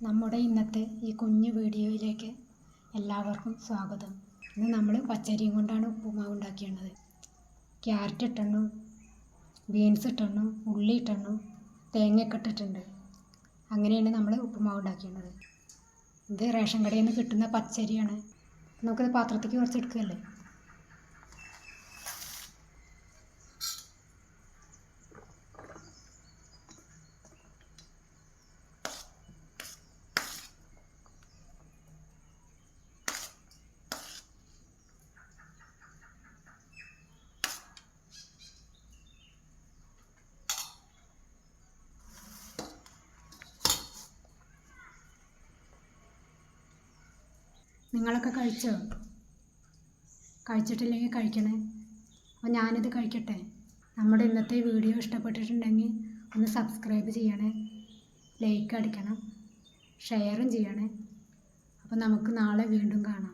നമ്മുടെ ഇന്നത്തെ ഈ കുഞ്ഞു വീഡിയോയിലേക്ക് എല്ലാവർക്കും സ്വാഗതം. ഇന്ന് നമ്മൾ പച്ചരിയും കൊണ്ടാണ് ഉപ്പുമാവ് ഉണ്ടാക്കിയത്. ക്യാരറ്റ് ഇട്ടെണ്ണു, ബീൻസ് ഇട്ടെണ്ണു, ഉള്ളി ഇട്ടെണ്ണു, തേങ്ങയൊക്കെ ഇട്ടിട്ടുണ്ട്. അങ്ങനെയാണ് നമ്മൾ ഉപ്പുമാവ് ഉണ്ടാക്കിയത്. ഇത് റേഷൻ കടയിൽ നിന്ന് കിട്ടുന്ന പച്ചരിയാണ്. നമുക്കത് പാത്രത്തേക്ക് കുറച്ച് എടുക്കുകയല്ലേ. നിങ്ങളൊക്കെ കഴിച്ചോ? കഴിച്ചിട്ടില്ലെങ്കിൽ കഴിക്കണേ. അപ്പോൾ ഞാനിത് കഴിക്കട്ടെ. നമ്മുടെ ഇന്നത്തെ വീഡിയോ ഇഷ്ടപ്പെട്ടിട്ടുണ്ടെങ്കിൽ ഒന്ന് സബ്സ്ക്രൈബ് ചെയ്യണേ, ലൈക്ക് അടിക്കണം, ഷെയറും ചെയ്യണേ. അപ്പോൾ നമുക്ക് നാളെ വീണ്ടും കാണാം.